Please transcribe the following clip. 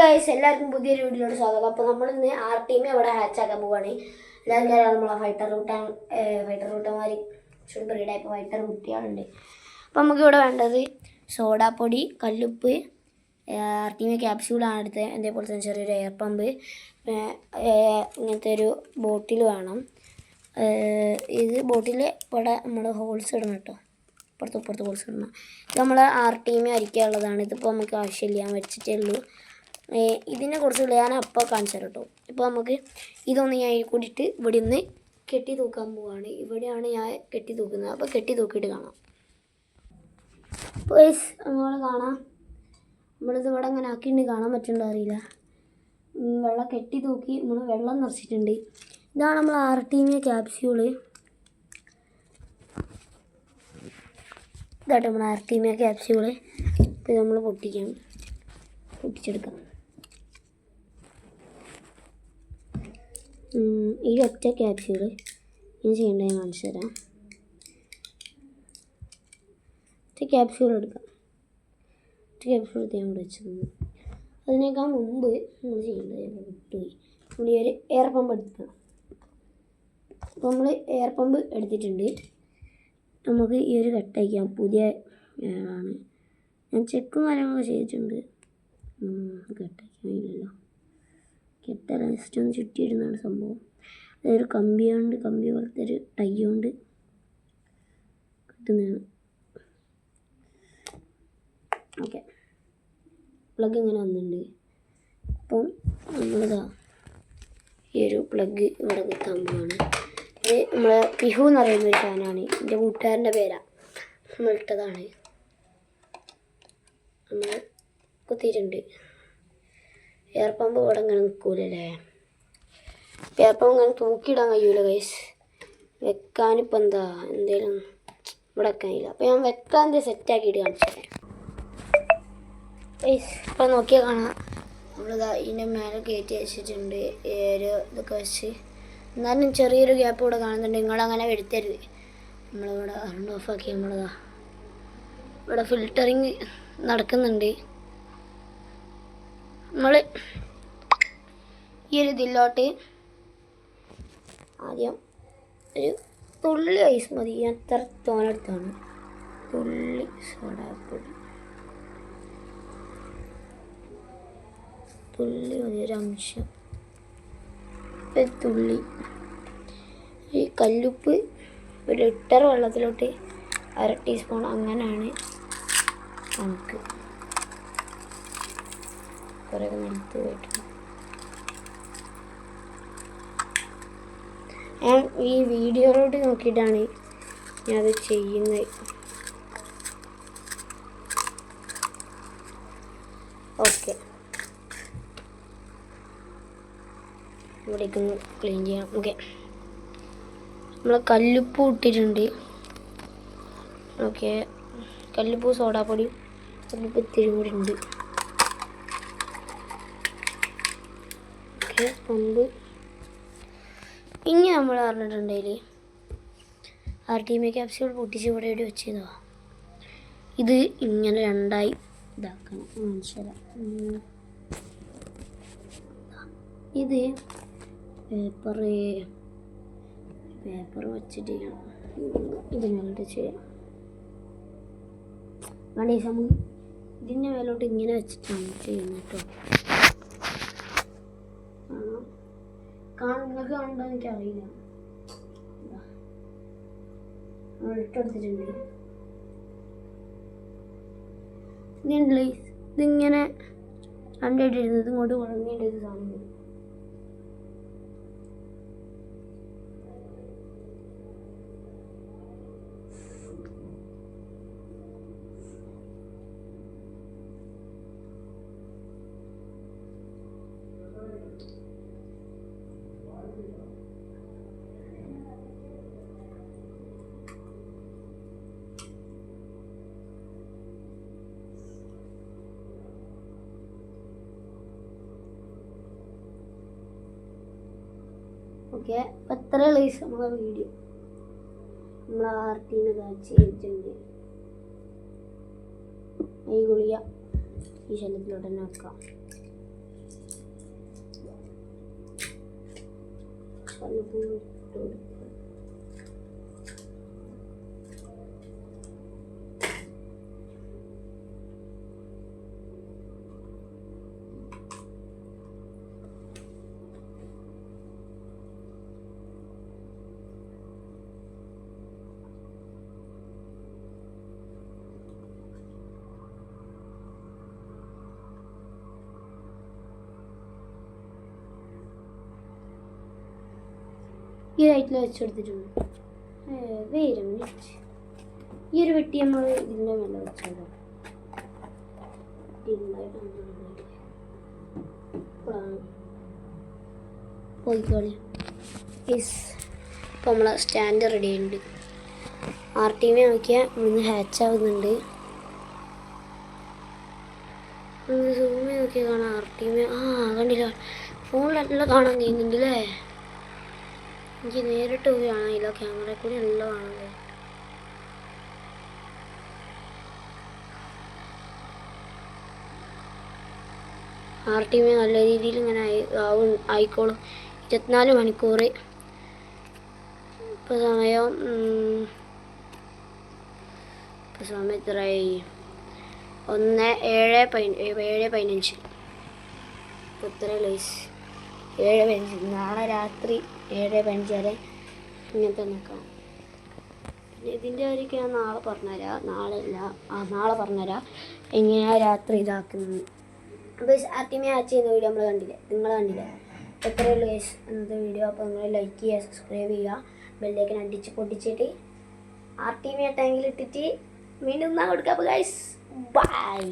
എല്ലാവർക്കും പുതിയൊരു വീഡിയോയിലോട് സ്വാഗതം. അപ്പോൾ നമ്മളിന്ന് ടീമെ ഇവിടെ ഹാച്ചാക്കാൻ പോവുകയാണ്. എല്ലാവർക്കും അറിയാം നമ്മളെ ഫൈറ്റർ റൂട്ടന്മാർ ബ്രീഡ് ഇപ്പോൾ ഫൈറ്റർ കുട്ടികളുണ്ട്. അപ്പോൾ നമുക്കിവിടെ വേണ്ടത് സോഡാപ്പൊടി, കല്ലുപ്പ്, ടീമെ ക്യാപ്സ്യൂളാണ് എടുത്തത്. അതേപോലെ തന്നെ ചെറിയൊരു എയർ പമ്പ്, ഇങ്ങനത്തെ ഒരു ബോട്ടിൽ വേണം. ഇത് ബോട്ടിൽ ഇവിടെ നമ്മൾ ഹോൾസ് ഇടണം കേട്ടോ, ഇപ്പുറത്ത് ഹോൾസ് ഇടണം. ഇത് നമ്മൾ ടീമെ അരിക്കാനുള്ളതാണ്. ഇതിപ്പോൾ നമുക്ക് ആവശ്യമില്ല, ഞാൻ വെച്ചിട്ടേ ഉള്ളൂ. ഇതിനെ കുറിച്ചുള്ള ഞാൻ അപ്പോൾ കാണിച്ചു തരാം കേട്ടോ. ഇപ്പോൾ നമുക്ക് ഇതൊന്ന് ഞാൻ കൂടിയിട്ട് ഇവിടെ നിന്ന് കെട്ടി തൂക്കാൻ പോവുകയാണ്. ഇവിടെയാണ് ഞാൻ കെട്ടി തൂക്കുന്നത്. അപ്പോൾ കെട്ടി തൂക്കിയിട്ട് കാണാം. അപ്പോൾ നമ്മൾ കാണാം, നമ്മളിത് ഇവിടെ അങ്ങനെ ആക്കിയിട്ട് കാണാൻ പറ്റുന്നുണ്ടോ അറിയില്ല. വെള്ളം കെട്ടി തൂക്കി നമ്മൾ വെള്ളം നിറച്ചിട്ടുണ്ട്. ഇതാണ് നമ്മൾ ടീമെ ക്യാപ്സ്യൂള്. ഇതാട്ടോ നമ്മൾ ടീമെ ക്യാപ്സ്യൂള്. ഇപ്പോൾ നമ്മൾ പൊട്ടിച്ചെടുക്കാം. ഈ ഒറ്റ ക്യാപ്സ്യൂള് ഞാൻ ചെയ്യേണ്ടത് ഞാൻ കാണിച്ചു തരാം. ക്യാപ്സ്യൂൾ എടുക്കാം. ക്യാപ്സ്യൂൾ എടുത്ത് ഞാൻ വെച്ചത്. അതിനേക്കാൾ മുമ്പ് നമ്മൾ ചെയ്യേണ്ടത് വിട്ടുപോയി. നമ്മൾ ഈ ഒരു എയർ പമ്പ് എടുക്കണം. അപ്പോൾ നമ്മൾ എയർ പമ്പ് എടുത്തിട്ടുണ്ട്. നമുക്ക് ഈ ഒരു കെട്ടയക്കാം. പുതിയ ആണ്, ഞാൻ ചെക്കും കാര്യങ്ങളൊക്കെ ചെയ്തിട്ടുണ്ട്. കെട്ടയക്കാനില്ലല്ലോ, കെട്ടല്ല, ജസ്റ്റ് ഒന്ന് ചുറ്റിയിടുന്നതാണ് സംഭവം. അതൊരു കമ്പി പോലത്തെ ഒരു ടൈ കൊണ്ട് കിട്ടുന്നതാണ്. ഓക്കെ, പ്ലഗ് ഇങ്ങനെ വന്നിട്ടുണ്ട്. അപ്പം നമ്മളിതാ ഈ ഒരു പ്ലഗ് ഇവിടെ കുത്താൻ പോവാണ്. ഇത് നമ്മളെ പിഹു എന്ന് പറയുന്നൊരു ഫാനാണ്. എൻ്റെ കൂട്ടുകാരൻ്റെ പേരാണ്, നമ്മൾ ഇട്ടതാണ്. നമ്മൾ കുത്തിയിട്ടുണ്ട്. എയർ പമ്പ് ഇവിടെ ഇങ്ങനെ നിൽക്കൂലല്ലേ. എയർ പമ്പ് ഇങ്ങനെ തൂക്കിയിടാൻ കഴിയൂല ഗൈസ്. വെക്കാനിപ്പോൾ എന്തേലും ഇവിടെ വെക്കാനില്ല. അപ്പോൾ ഞാൻ വെക്കാൻ സെറ്റാക്കിയിട്ട് കാണിച്ചു തരാം ഗൈസ്. ഇപ്പോൾ നോക്കിയാൽ കാണാം, നമ്മളിതാ ഇതിൻ്റെ മേലെ കയറ്റി വെച്ചിട്ടുണ്ട്. ഇതൊക്കെ വെച്ച് എന്നാലും ചെറിയൊരു ഗ്യാപ്പ് ഇവിടെ കാണുന്നുണ്ട്. നിങ്ങളങ്ങനെ വരുത്തരുത്. നമ്മളിവിടെ കറണ്ട് ഓഫാക്കി നമ്മളിതാ ഇവിടെ ഫിൽറ്ററിങ് നടക്കുന്നുണ്ട്. നമ്മൾ ഈ ഒരു ഇതിലോട്ട് ആദ്യം ഒരു തുള്ളി ഐസ് മതി. ഞാൻ അത്ര തോനെടുത്താണ്. തുള്ളി സോഡാപ്പൊടി, തുള്ളി മതി, ഒരു അംശം, ഒരു തുള്ളി. ഈ കല്ലുപ്പ് ഒരു ലിറ്റർ വെള്ളത്തിലോട്ട് 1/2 ടീസ്പൂൺ, അങ്ങനെയാണ് കണക്ക്. കുറേ നിലത്ത് പോയിട്ടുണ്ട്. ഞാൻ ഈ വീഡിയോയിലോട്ട് നോക്കിയിട്ടാണ് ഞാനത് ചെയ്യുന്നത്. ഓക്കെ, ഇവിടേക്കൊന്ന് ക്ലീൻ ചെയ്യാം. ഓക്കെ, നമ്മൾ കല്ലുപ്പ് ഇട്ടിട്ടുണ്ട്. ഓക്കെ, കല്ലുപ്പ്, സോഡാപ്പൊടി, കല്ലുപ്പ് ഇത്തിരി കൂടി ഉണ്ട്. Okay, pump. ഇനി നമ്മൾ പറഞ്ഞിട്ടുണ്ടെങ്കിൽ ടീമെ ക്യാപ്സ്യൂൾ പൊട്ടിച്ച് ഇവിടെ എവിടെ വെച്ചതോ, ഇത് ഇങ്ങനെ രണ്ടായി ഇതാക്കണം. മനസ്സിലാക്കാം. ഇത് പേപ്പർ വെച്ചിട്ട് ഇതിനോട്ട് ചെയ്യാം. ഗണേശ ഇതിൻ്റെ മേലോട്ട് ഇങ്ങനെ വെച്ചിട്ടാണ് ചെയ്യുന്നത് കേട്ടോ. നിങ്ങൾക്ക് കാണുന്നുണ്ടോ എനിക്കറിയില്ല. ഇട്ടെടുത്തിട്ടുണ്ട്. ഇതിങ്ങനെ രണ്ടായിട്ടിരുന്നത് ഇങ്ങോട്ട് കുഴങ്ങിയിട്ട് ഇത് സാധനം. ഓക്കെ, അപ്പം എത്രയുള്ള നമ്മളെ വീഡിയോ നമ്മൾ ചെയ്തിട്ടുണ്ട്. ഈ ഗുളിക ഈ ശല്യത്തിലോട്ട് തന്നെ വെക്കാം. മസാലപ്പൊടി ഇട്ട് കൊടുക്കുക. ഈ ലൈറ്റിൽ വെച്ചെടുത്തിട്ടുണ്ട്. വേറെ മിനിറ്റ് ഈ ഒരു വെട്ടി നമ്മൾ ഇതിൻ്റെ മേലെ വെച്ചോളാം. പോയിക്കോളി. ഇപ്പോൾ നമ്മളെ സ്റ്റാൻഡ് റെഡി ആയിട്ടുണ്ട്. RTV നോക്കിയാൽ ഇവിടുന്ന് ഹാച്ച് ആവുന്നുണ്ട്. സൂമി നോക്കിയാൽ കാണാം RTV. കണ്ടില്ല, ഫോണിലെല്ലാം കാണാൻ കഴിയുന്നുണ്ട് അല്ലേ? എനിക്ക് നേരിട്ട് പോയി കാണാനില്ല, ക്യാമറയിൽ കൂടി എല്ലാം കാണാൻ കഴിയും. RTV നല്ല രീതിയിൽ ഇങ്ങനെ ആയിക്കോളും. 24 മണിക്കൂർ. ഇപ്പോൾ സമയം എത്രയായി? 7:15. ഇപ്പോൾ ഇത്ര ലൈസ് 7:15. നാളെ രാത്രി 7:15 വരെ ഇങ്ങനത്തെ നിൽക്കാം. പിന്നെ ഇതിൻ്റെ കാര്യമൊക്കെ ഞാൻ നാളെ പറഞ്ഞുതരാം. നാളെ പറഞ്ഞുതരാം എങ്ങനെയാണ് രാത്രി ഇതാക്കുന്നത്. അപ്പോൾ RTV ഹാച്ച് ചെയ്യുന്ന വീഡിയോ നമ്മൾ നിങ്ങൾ കണ്ടില്ലേ? എത്രയേ ഉള്ളൂ ഗൈസ് ഇന്നത്തെ വീഡിയോ. അപ്പോൾ നിങ്ങൾ ലൈക്ക് ചെയ്യുക, സബ്സ്ക്രൈബ് ചെയ്യുക, ബെല്ലേക്ക് അടിച്ച് പൊട്ടിച്ചിട്ട് RTV ടാങ്കിൽ ഇട്ടിട്ട് വീണ്ടും കൊടുക്കുക. അപ്പോൾ ഗൈസ് ബൈ.